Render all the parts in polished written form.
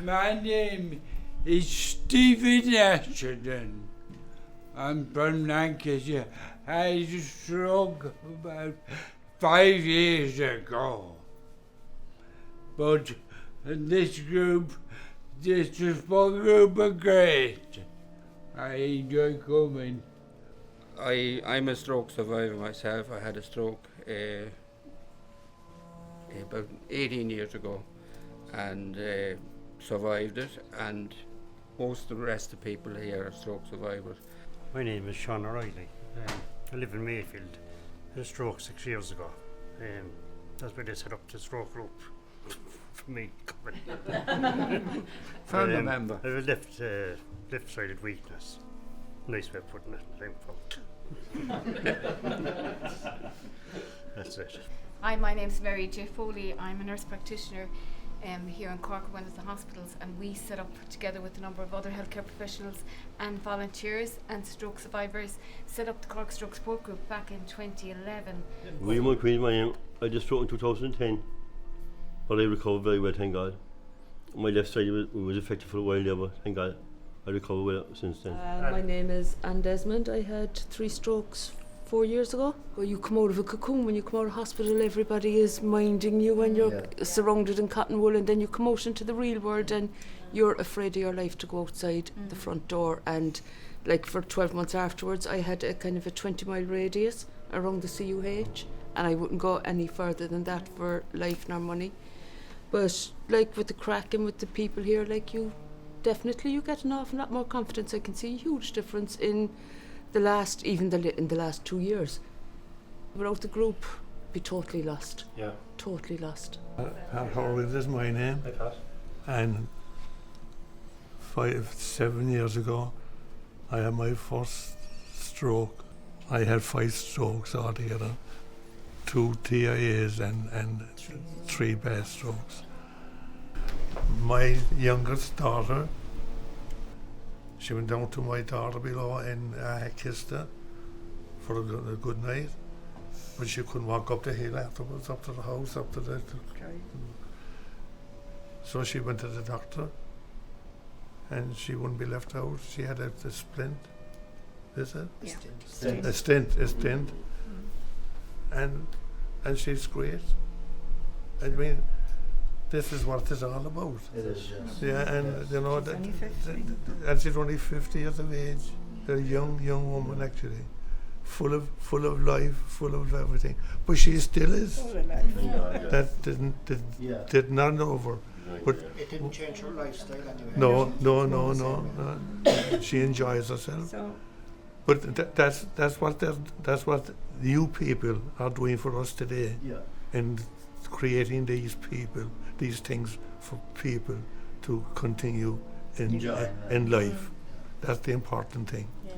My name is Stephen Ashton. I'm from Lancashire. I had a stroke about 5 years ago. But this small group are great. I enjoy coming. I'm a stroke survivor myself. I had a stroke about 18 years ago and survived it, and most of the rest of the people here are stroke survivors. My name is Sean O'Reilly. I live in Mayfield. I had a stroke 6 years ago. That's where they set up the stroke group for me. Family member. I have a left-sided weakness. Nice way of putting it. That's it. Hi, my name's Mary J. Foley. I'm a nurse practitioner here in Cork, one of the hospitals, and we set up together with a number of other healthcare professionals and volunteers and stroke survivors, set up the Cork Stroke Support Group back in 2011. William O'Queen, my name. I just stroke in 2010, but I recovered very well, thank God. My left side was affected for a while there, but thank God I recovered well since then. My name is Anne Desmond. I had 3 strokes 4 years ago. Well, you come out of a cocoon. When you come out of hospital, everybody is minding you and you're surrounded in cotton wool, and then you come out into the real world and you're afraid of your life to go outside the front door. And like for 12 months afterwards, I had a kind of a 20-mile radius around the CUH, and I wouldn't go any further than that for life nor money. But like with the crack and with the people here, like you get an awful lot more confidence. I can see a huge difference in the last 2 years. Without the group, be totally lost. Yeah. Totally lost. Pat Horwood is my name. Hi, Pat. And 7 years ago, I had my first stroke. I had 5 strokes altogether, 2 TIAs and 3 bad strokes. My youngest daughter, she went down to my daughter below and I kissed her for a good night, but she couldn't walk up the hill afterwards, up to the house, up to the... So she went to the doctor and she wouldn't be left out. She had a splint, is it? Yeah. A stent. And she's great. I mean, this is what it's all about. It is, yes. Yeah, and you know, and she's only 50 years of age. A young woman actually, full of life, full of everything. But she still is. That did not over. But it didn't change her lifestyle anyway. No. She enjoys herself. But that's what you people are doing for us today. Yeah. And creating these things for people to continue in life. That's the important thing. Yeah.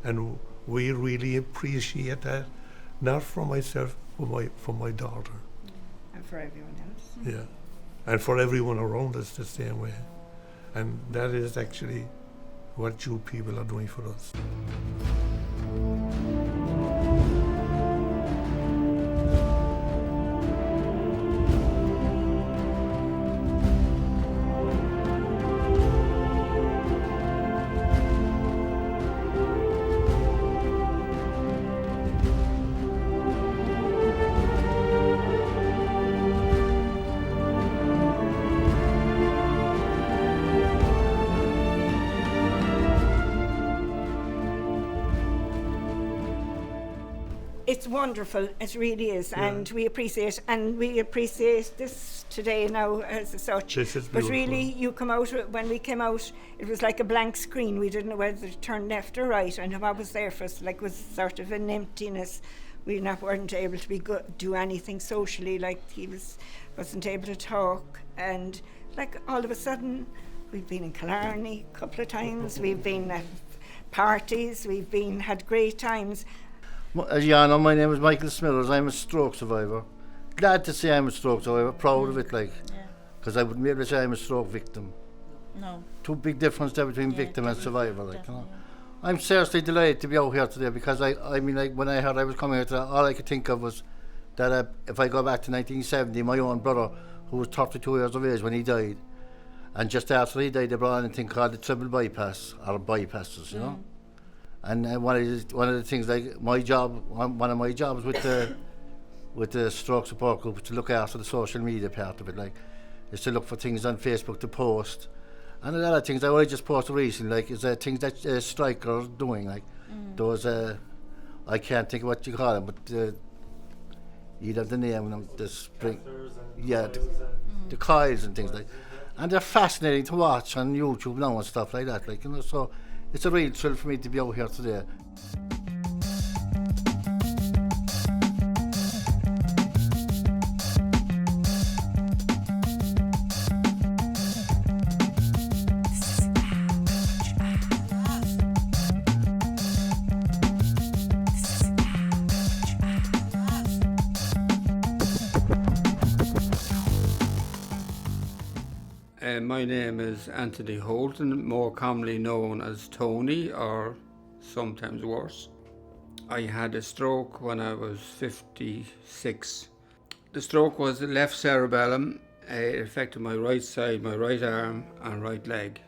And we really appreciate that, not for myself, but for my daughter. And for everyone else. Yeah. And for everyone around us the same way. And that is actually what you people are doing for us. it's wonderful. It really is, and we appreciate this today now as such. This is But really, beautiful. you come out when we came out, it was like a blank screen. We didn't know whether to turn left or right, and what was there for us was sort of an emptiness. We weren't able to do anything socially. Like he wasn't able to talk, and like all of a sudden, we've been in Killarney a couple of times. We've been at parties. We've had great times. As you all know, my name is Michael Smithers. I'm a stroke survivor. Glad to say I'm a stroke survivor. Proud of it, because I wouldn't be able to say I'm a stroke victim. No. Two big difference there between victim and survivor, you know. I'm seriously delighted to be out here today because I mean, like when I heard I was coming here today, all I could think of was that if I go back to 1970, my own brother, who was 32 years of age when he died, and just after he died, they brought in a thing called the triple bypass or bypasses, you know. And one of the things, like my job, one of my jobs with the stroke support group is to look after the social media part of it, like, is to look for things on Facebook to post. And a lot of things, I just posted recently, like, is things that strikers doing, like, those, I can't think of what you call them, but you'd have the name of them, the spring, the coils and things like. And they're fascinating to watch on YouTube now and stuff like that, like, you know, so it's a real thrill for me to be out here today. My name is Anthony Holton, more commonly known as Tony, or sometimes worse. I had a stroke when I was 56. The stroke was the left cerebellum. It affected my right side, my right arm and right leg.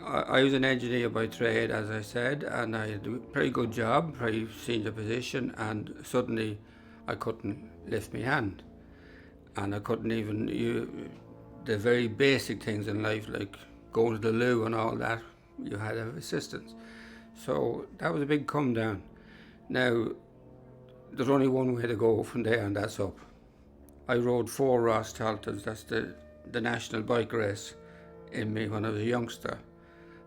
I was an engineer by trade, as I said, and I had a pretty good job, pretty senior position, and suddenly I couldn't lift my hand. And I couldn't even... the very basic things in life, like going to the loo and all that, you had to have assistance. So that was a big come down. Now, there's only one way to go from there, and that's up. I rode 4 Ross Taltons, that's the national bike race in me when I was a youngster.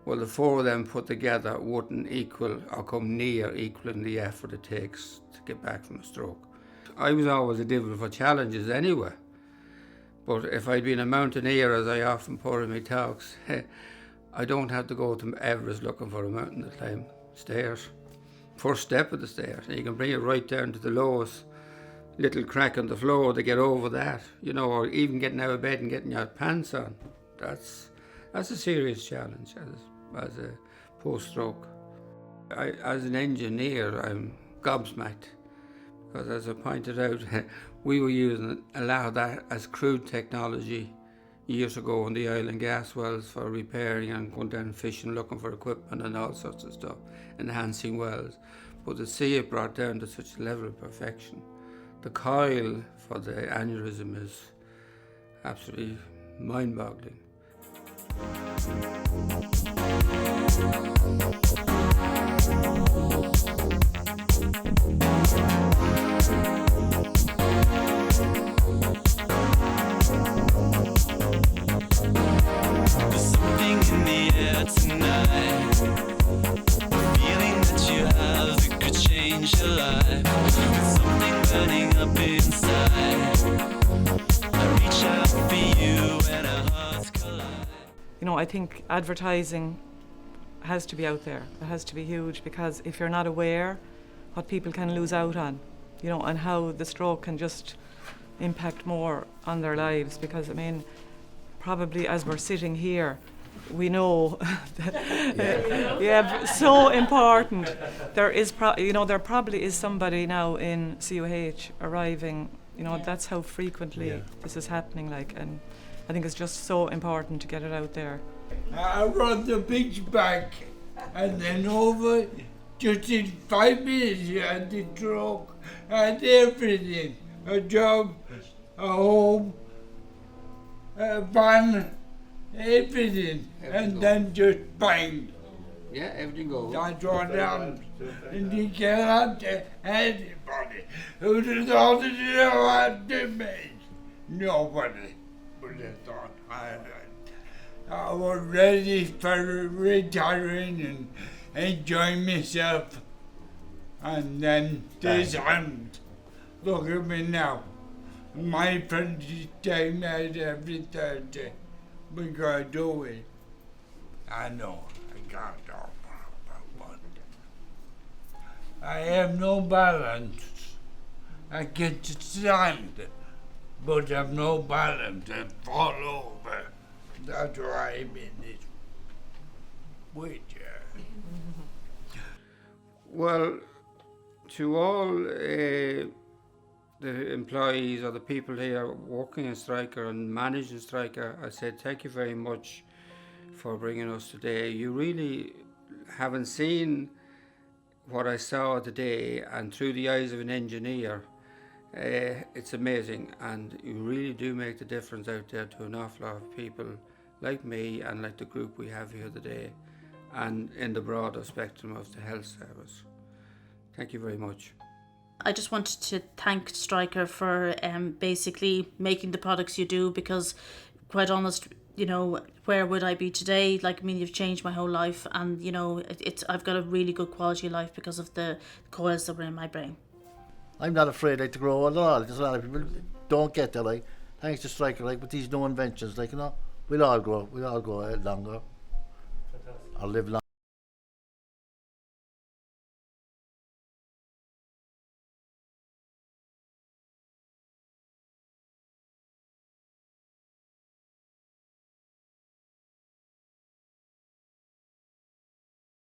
Well, the 4 of them put together wouldn't equal or come near equaling the effort it takes to get back from a stroke. I was always a devil for challenges anyway. But if I'd been a mountaineer, as I often put in my talks, I don't have to go to Everest looking for a mountain to climb. Stairs. First step of the stairs. And you can bring it right down to the lowest little crack on the floor to get over that, you know, or even getting out of bed and getting your pants on. That's a serious challenge as a post-stroke. As an engineer, I'm gobsmacked. Because as I pointed out, we were using a lot of that as crude technology years ago on the oil and gas wells for repairing and going down fishing, looking for equipment and all sorts of stuff, enhancing wells. But to see it brought down to such a level of perfection, the coil for the aneurysm is absolutely mind-boggling. You know, I think advertising has to be out there. It has to be huge, because if you're not aware what people can lose out on, you know, and how the stroke can just impact more on their lives, because I mean, probably as we're sitting here, we know so important. There is there probably is somebody now in CUH arriving, you know, that's how frequently this is happening, like, and I think it's just so important to get it out there. I rode the beach back and then over, just in 5 minutes you had the stroke, had everything, a job, a home, a van, everything, and then just bang. Yeah, everything goes. That's what happens. And you cannot tell anybody who thought that you had to me. Nobody would have thought I was ready for retiring and enjoying myself. And then this happened. Look at me now. My friends take me out every Thursday. We gotta do it. I know, I can't talk about one. I have no balance. I get to stand, but I have no balance and fall over. That's why I'm in this wheelchair. Well, to all the employees or the people here working in Stryker and managing Stryker, I said thank you very much for bringing us today. You really haven't seen what I saw today, and through the eyes of an engineer, it's amazing, and you really do make the difference out there to an awful lot of people like me and like the group we have here today, and in the broader spectrum of the health service. Thank you very much. I just wanted to thank Stryker for basically making the products you do, because quite honest, you know, where would I be today? Like, I mean, you've changed my whole life, and you know, I've got a really good quality of life because of the coils that were in my brain. I'm not afraid like to grow old at all. There's a lot of people don't get that, like, thanks to Stryker, like, with these new inventions, like, you know, we'll all grow longer, or live long.